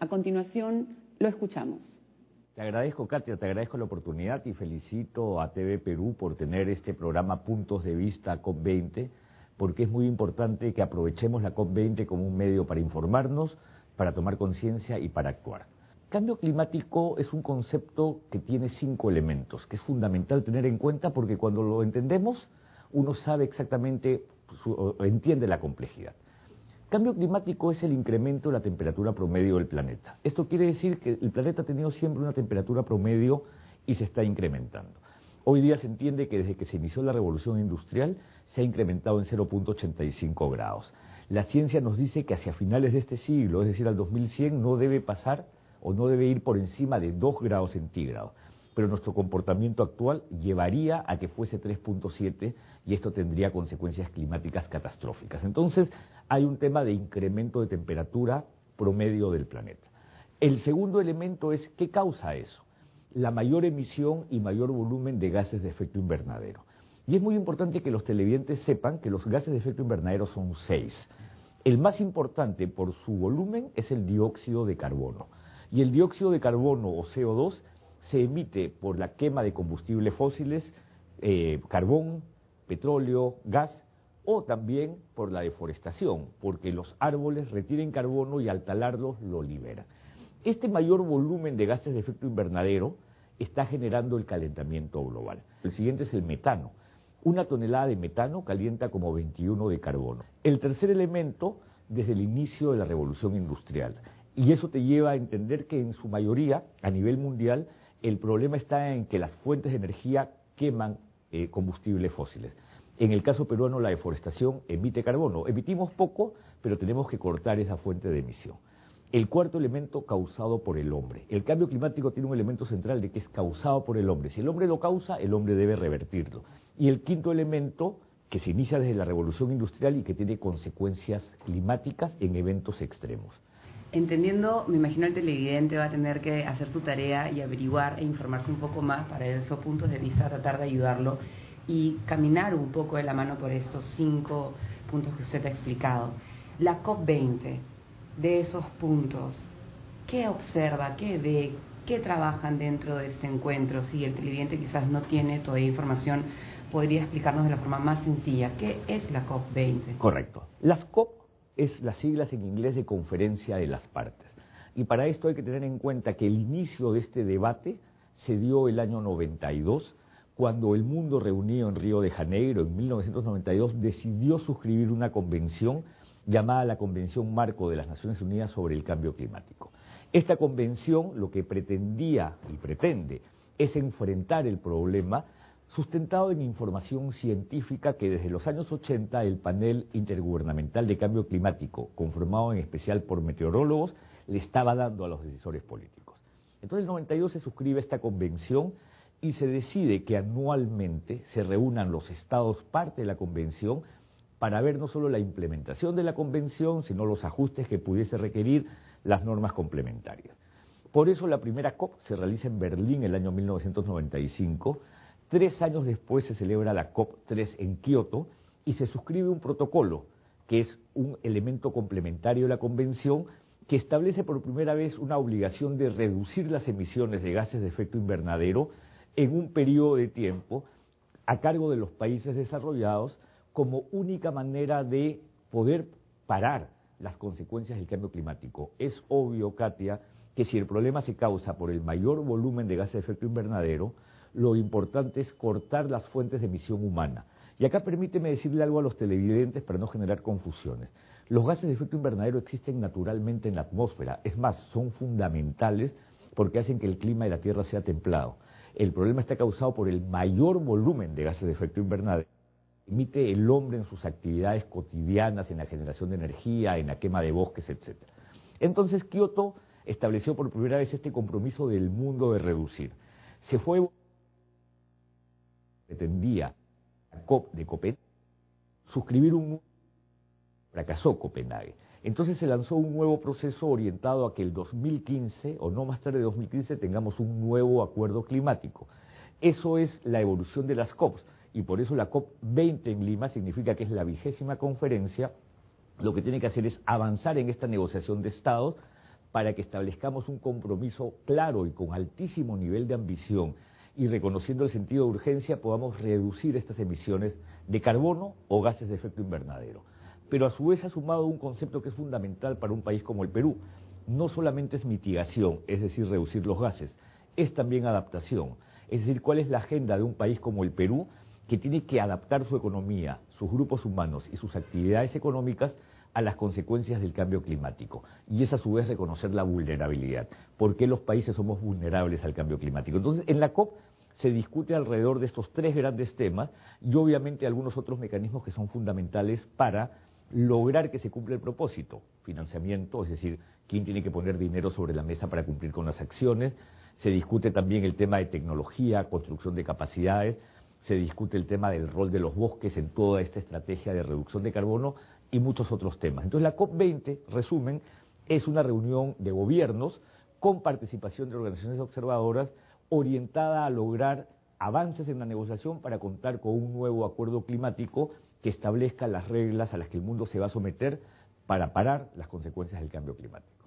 A continuación, lo escuchamos. Te agradezco, Katia, te agradezco la oportunidad y felicito a TV Perú por tener este programa Puntos de Vista COP20, porque es muy importante que aprovechemos la COP20 como un medio para informarnos, para tomar conciencia y para actuar. Cambio climático es un concepto que tiene 5 elementos, que es fundamental tener en cuenta porque cuando lo entendemos, uno sabe exactamente, entiende la complejidad. Cambio climático es el incremento de la temperatura promedio del planeta. Esto quiere decir que el planeta ha tenido siempre una temperatura promedio y se está incrementando. Hoy día se entiende que desde que se inició la revolución industrial se ha incrementado en 0,85 grados. La ciencia nos dice que hacia finales de este siglo, es decir, al 2100, no debe pasar o no debe ir por encima de 2 grados centígrados. Pero nuestro comportamiento actual llevaría a que fuese 3,7 y esto tendría consecuencias climáticas catastróficas. Entonces, hay un tema de incremento de temperatura promedio del planeta. El segundo elemento es, ¿qué causa eso? La mayor emisión y mayor volumen de gases de efecto invernadero. Y es muy importante que los televidentes sepan que los gases de efecto invernadero son 6. El más importante por su volumen es el dióxido de carbono. Y el dióxido de carbono o CO2 se emite por la quema de combustibles fósiles, carbón, petróleo, gas, o también por la deforestación, porque los árboles retienen carbono y al talarlos lo liberan. Este mayor volumen de gases de efecto invernadero está generando el calentamiento global. El siguiente es el metano. 1 tonelada de metano calienta como 21 de carbono. El tercer elemento, desde el inicio de la revolución industrial. Y eso te lleva a entender que en su mayoría, a nivel mundial, el problema está en que las fuentes de energía queman combustibles fósiles. En el caso peruano, la deforestación emite carbono. Emitimos poco, pero tenemos que cortar esa fuente de emisión. El cuarto elemento, causado por el hombre. El cambio climático tiene un elemento central de que es causado por el hombre. Si el hombre lo causa, el hombre debe revertirlo. Y el quinto elemento, que se inicia desde la revolución industrial y que tiene consecuencias climáticas en eventos extremos. Entendiendo, me imagino el televidente va a tener que hacer su tarea y averiguar e informarse un poco más para esos puntos de vista, tratar de ayudarlo y caminar un poco de la mano por estos 5 puntos que usted ha explicado. La COP20, de esos puntos, ¿qué observa, qué ve, qué trabajan dentro de este encuentro? Si el televidente quizás no tiene todavía información, podría explicarnos de la forma más sencilla, ¿qué es la COP20? Correcto. Las COP es las siglas en inglés de Conferencia de las Partes. Y para esto hay que tener en cuenta que el inicio de este debate se dio el año 92, cuando el mundo reunido en Río de Janeiro, en 1992, decidió suscribir una convención llamada la Convención Marco de las Naciones Unidas sobre el Cambio Climático. Esta convención lo que pretendía y pretende es enfrentar el problema sustentado en información científica que desde los años 80 el panel intergubernamental de cambio climático, conformado en especial por meteorólogos, le estaba dando a los decisores políticos. Entonces en el 92 se suscribe esta convención y se decide que anualmente se reúnan los estados parte de la convención para ver no solo la implementación de la convención, sino los ajustes que pudiese requerir las normas complementarias. Por eso la primera COP se realiza en Berlín el año 1995, 3 años después se celebra la COP3 en Kioto y se suscribe un protocolo, que es un elemento complementario de la convención, que establece por primera vez una obligación de reducir las emisiones de gases de efecto invernadero en un periodo de tiempo a cargo de los países desarrollados como única manera de poder parar las consecuencias del cambio climático. Es obvio, Katia, que si el problema se causa por el mayor volumen de gases de efecto invernadero, lo importante es cortar las fuentes de emisión humana. Y acá permíteme decirle algo a los televidentes para no generar confusiones. Los gases de efecto invernadero existen naturalmente en la atmósfera, es más, son fundamentales porque hacen que el clima de la Tierra sea templado. El problema está causado por el mayor volumen de gases de efecto invernadero que emite el hombre en sus actividades cotidianas, en la generación de energía, en la quema de bosques, etc. Entonces Kioto estableció por primera vez este compromiso del mundo de reducir. Se fue, pretendía la COP de Copenhague, suscribir fracasó Copenhague. Entonces se lanzó un nuevo proceso orientado a que el 2015, o no más tarde de 2015, tengamos un nuevo acuerdo climático. Eso es la evolución de las COPs, y por eso la COP20 en Lima significa que es la 20ª conferencia. Lo que tiene que hacer es avanzar en esta negociación de estados para que establezcamos un compromiso claro y con altísimo nivel de ambición y reconociendo el sentido de urgencia podamos reducir estas emisiones de carbono o gases de efecto invernadero. Pero a su vez ha sumado un concepto que es fundamental para un país como el Perú. No solamente es mitigación, es decir, reducir los gases, es también adaptación. Es decir, cuál es la agenda de un país como el Perú que tiene que adaptar su economía, sus grupos humanos y sus actividades económicas a las consecuencias del cambio climático. Y es a su vez reconocer la vulnerabilidad. ¿Por qué los países somos vulnerables al cambio climático? Entonces, en la COP se discute alrededor de estos tres grandes temas y obviamente algunos otros mecanismos que son fundamentales para lograr que se cumpla el propósito. Financiamiento, es decir, quién tiene que poner dinero sobre la mesa para cumplir con las acciones. Se discute también el tema de tecnología, construcción de capacidades. Se discute el tema del rol de los bosques en toda esta estrategia de reducción de carbono y muchos otros temas. Entonces la COP20, resumen, es una reunión de gobiernos con participación de organizaciones observadoras orientada a lograr avances en la negociación para contar con un nuevo acuerdo climático que establezca las reglas a las que el mundo se va a someter para parar las consecuencias del cambio climático.